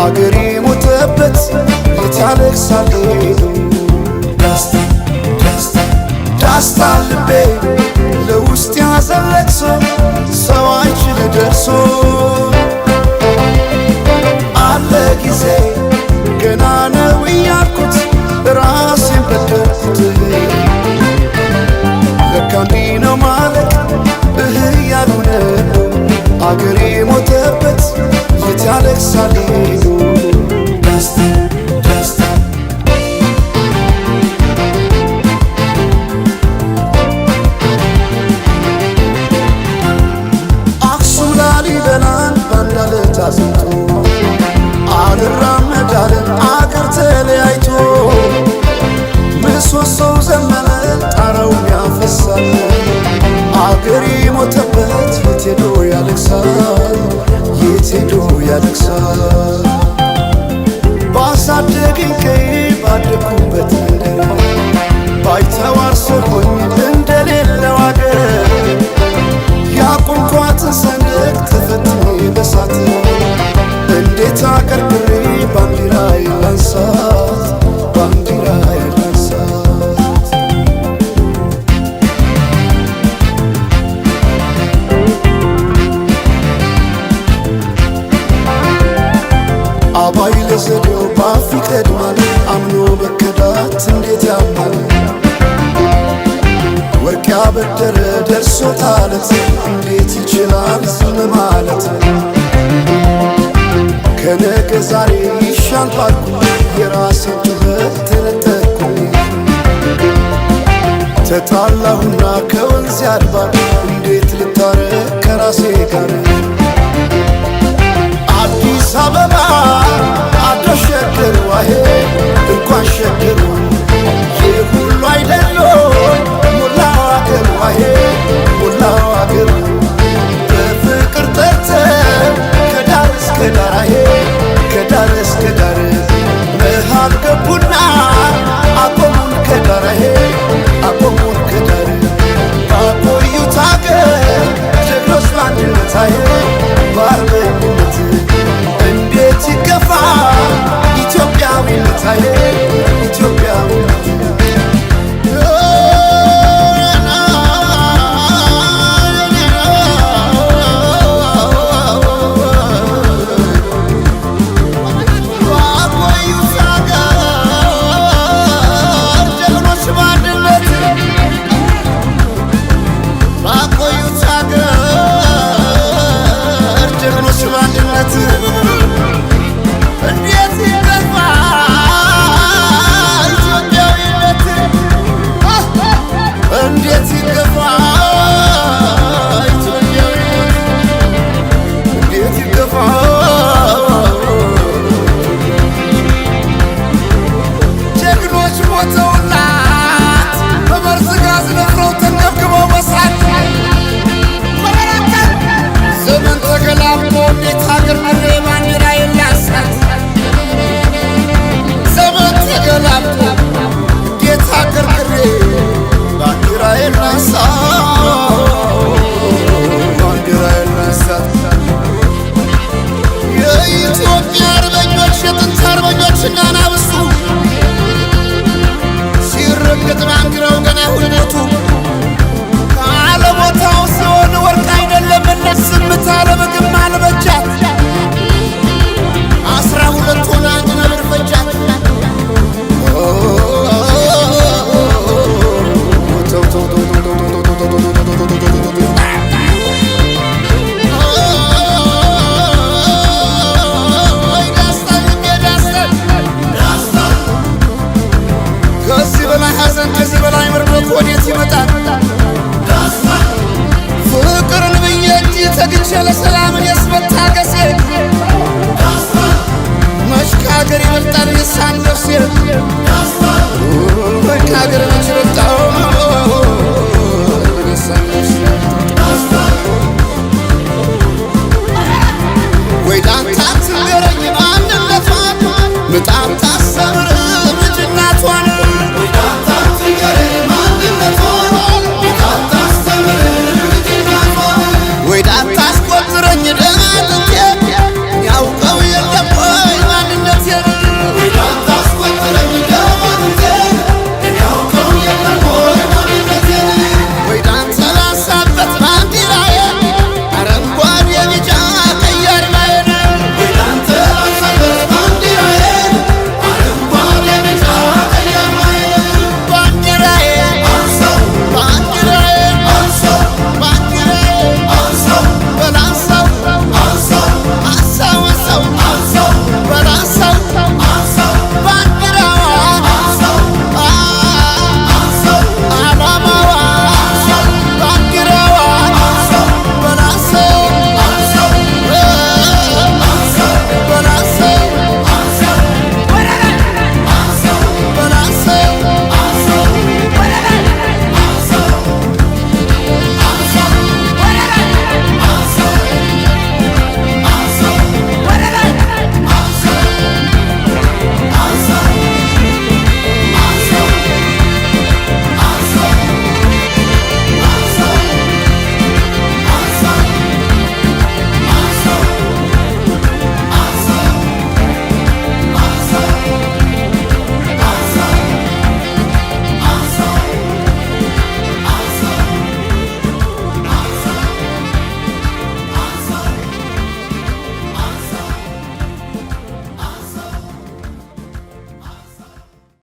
አገሬ ሞተበት የታለቅሳል ሄዱ ዳስታ ዳስታ ዳስታ ልቤ ለውስጥ ያዘን ለቅሶ ሰው አይችል ደርሶ አለ ጊዜ ገና ነው እያልኩት ራሴን በደልኩት ለካ እንዲህ ነው ማለት ያሉ ነው አገሬ ሞተበት የት ያለቅሳል ሄዱ ዳስታ ዳስታ አክሱም ላሊበላን ባንድ ዓለት አጽንቶ አልራመድ አለን አገር ተለያይቶ ምሰሶው ዘመነ ጣራውን ያፈሳል አገሬ ሞተበት የት ሄዶ ያለቅሳል የት ሄዶ ያለቅሳል ባሳደገኝ ቀዬ ባደግኩበት መንደር ባይተዋር ሰው ሆኜ እንደሌለው አገር ያቆምኳትን ሰንደቅ ተፈትኜ በሳት እንዴት አቀርቅሬ ባንዲራዬ ላንሳት ባንዲራዬ ላንሳት አባይ ለዘዴው ባፍ ይቀድማል አምኖ መከዳት እንዴት ያማል ወርቅ ያበደረ ደርሶታለት እንዴት ይችላል ዝም ማለት ከነገ ዛሬ ይሻል ባልኩ የራሴን ጩኸት ተነጠቅኩ ተጣላሁና ከወንዝ አድባር እንዴት ልታረቅ ከራሴ ጋር አዲስ አበባ